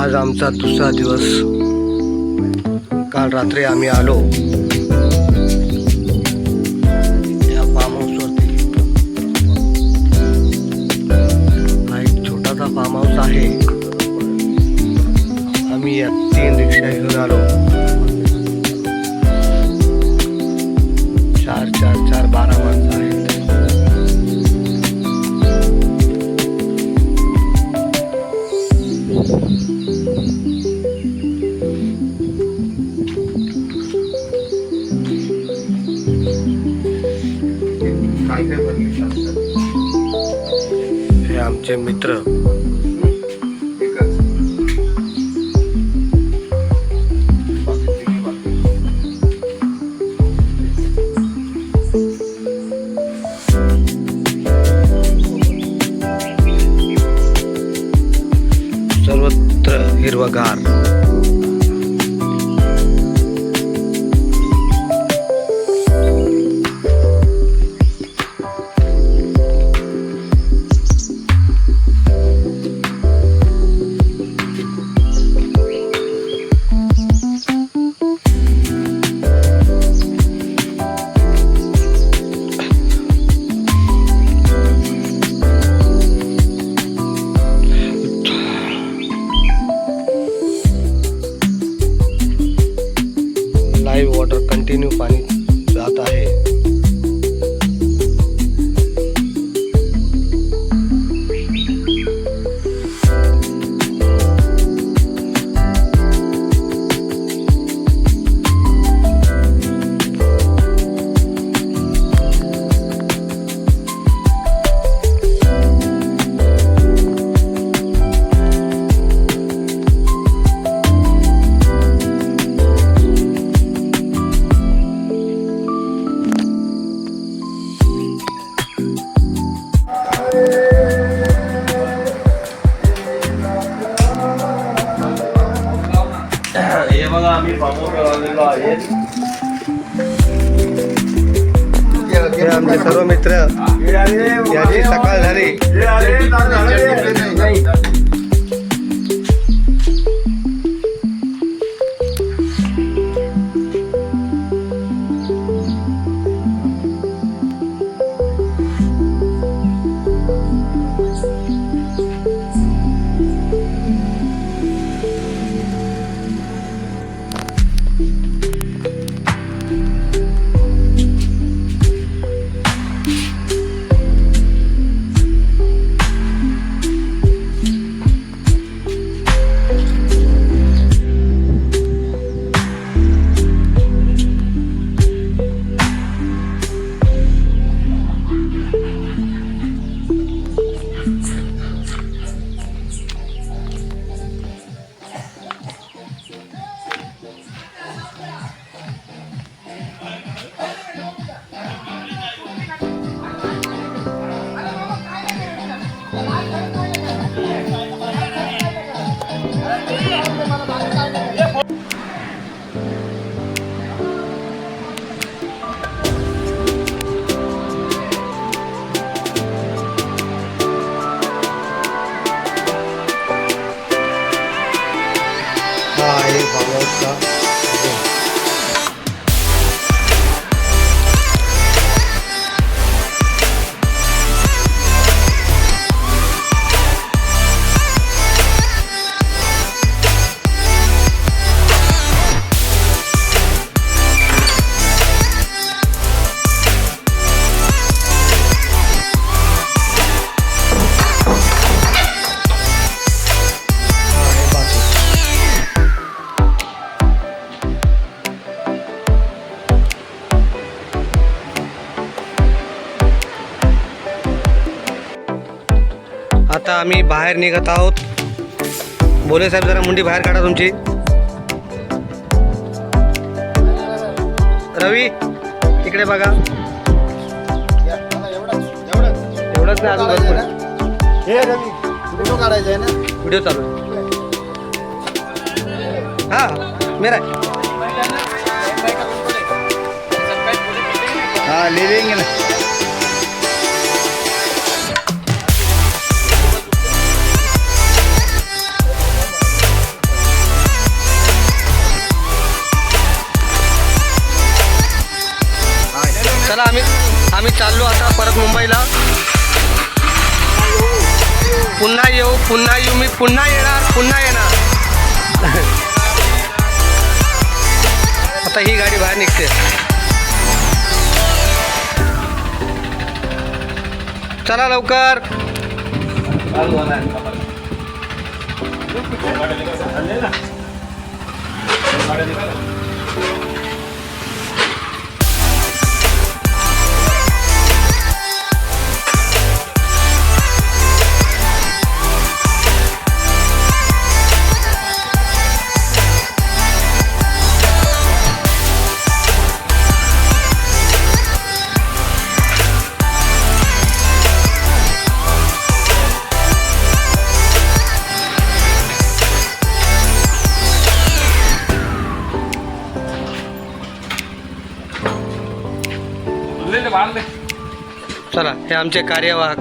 आज आमचा दुसरा दिवस। काल रात्री आम्ही आलो या फार्म हाऊसवरती। हा एक छोटासा फार्म हाऊस आहे। आम्ही या 3 रिक्षा घेऊन आलो। 4 4 4 12 माणसं आहेत। हे आमचे मित्र। सर्वत्र हिरवगार। लाईव्ह वॉटर कंटिन्यू पाणी जात आहे। हे बघा आम्ही फार्मवर आलेलो आहे। हे आमचे सर्व मित्र। याची सकाळ झाली। हा आहे फार्म हाऊसचा। आता आम्ही बाहेर निघत आहोत। बोले साहेब जरा मुंडी बाहेर काढा तुमची। रवी इकडे बघा। एवढंच नाही अजून भरपूर आहे। हे रवी व्हिडिओ काढायचा आहे ना। व्हिडिओ चालू आहे। हा मेरा हाँ ले लेंगे ना। चला आम्ही चाललो आता परत मुंबईला. पुन्हा येऊ मी पुन्हा येणार. आता ही गाडी बाहेर निघते. चला लवकर. चला हे आमचे कार्यवाहक